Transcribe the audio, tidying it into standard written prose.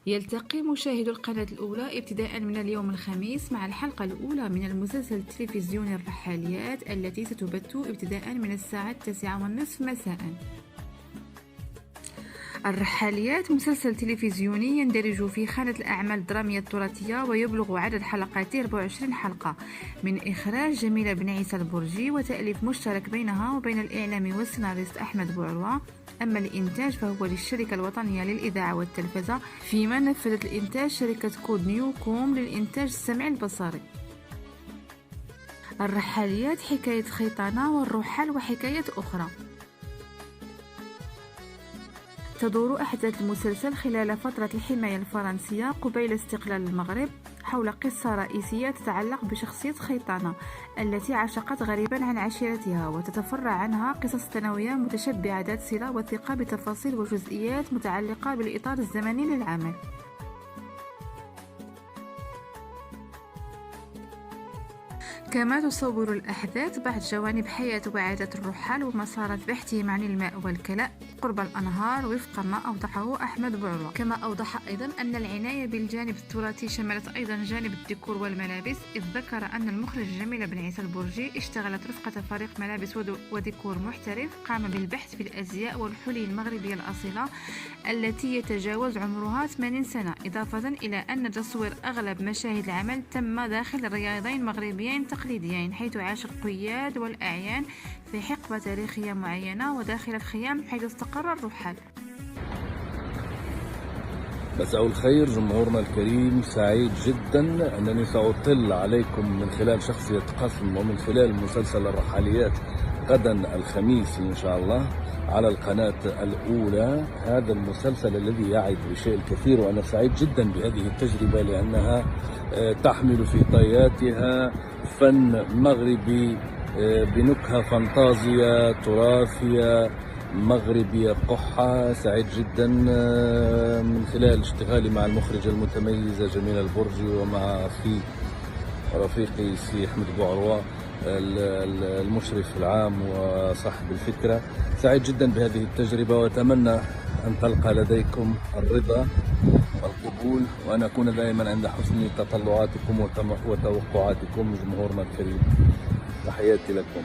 يلتقي مشاهدو القناة الأولى ابتداء من اليوم الخميس مع الحلقة الأولى من المسلسل التلفزيوني الرحاليات التي ستبث ابتداء من الساعة 9:30 مساء. الرحاليات مسلسل تلفزيوني يندرج في خانة الأعمال الدرامية التراثية، ويبلغ عدد حلقاته 24 حلقة، من إخراج جميلة بن عيسى البرجي وتأليف مشترك بينها وبين الإعلامي والسيناريست أحمد بوعروة. أما الإنتاج فهو للشركة الوطنية للإذاعة والتلفزة، فيما نفذت الإنتاج شركة كود نيو كوم للإنتاج السمعي البصري. الرحاليات حكاية خيطانة والرحال وحكاية أخرى. تدور أحداث المسلسل خلال فترة الحماية الفرنسية قبيل استقلال المغرب، حول قصة رئيسية تتعلق بشخصية خيطانة التي عشقت غريبا عن عشيرتها، وتتفرع عنها قصص ثانوية متشبعة ذات صلة وثقة بتفاصيل وجزئيات متعلقة بالإطار الزمني للعمل. كما تصور الأحداث بعض جوانب حياة وعادات الرحال ومسارات بحثهم عن الماء والكلاء قرب الأنهار وفق ما أوضحه أحمد بوعروة. كما أوضح أيضا أن العناية بالجانب التراثي شملت أيضا جانب الديكور والملابس، إذ ذكر أن المخرج جميلة بن عيسى البرجي اشتغلت رفقة فريق ملابس وديكور محترف قام بالبحث في الأزياء والحلي المغربية الأصيلة التي يتجاوز عمرها 80 سنة، إضافة إلى أن تصوير أغلب مشاهد العمل تم داخل رياضين مغربيين تقليديين، حيث عاش القياد والأعيان في حقبة تاريخية معينة وداخل الخيام حيث استقر الرحال. مساء الخير جمهورنا الكريم، سعيد جدا أنني سأطل عليكم من خلال شخصية قاسم ومن خلال مسلسل الرحاليات غدا الخميس إن شاء الله على القناة الأولى. هذا المسلسل الذي يعد بشيء الكثير، وأنا سعيد جدا بهذه التجربة لأنها تحمل في طياتها فن مغربي بنكهة فانتازيا تراثية مغربية قحة. سعيد جدا من خلال اشتغالي مع المخرجة المتميزة جميلة البرجي ومع أخي رفيقي سي أحمد بوعروة المشرف العام وصاحب الفكرة. سعيد جدا بهذه التجربة وأتمنى أن تلقى لديكم الرضا والقبول، وأن أكون دائما عند حسن تطلعاتكم وتوقعاتكم جمهورنا الكريم. تحياتي لكم.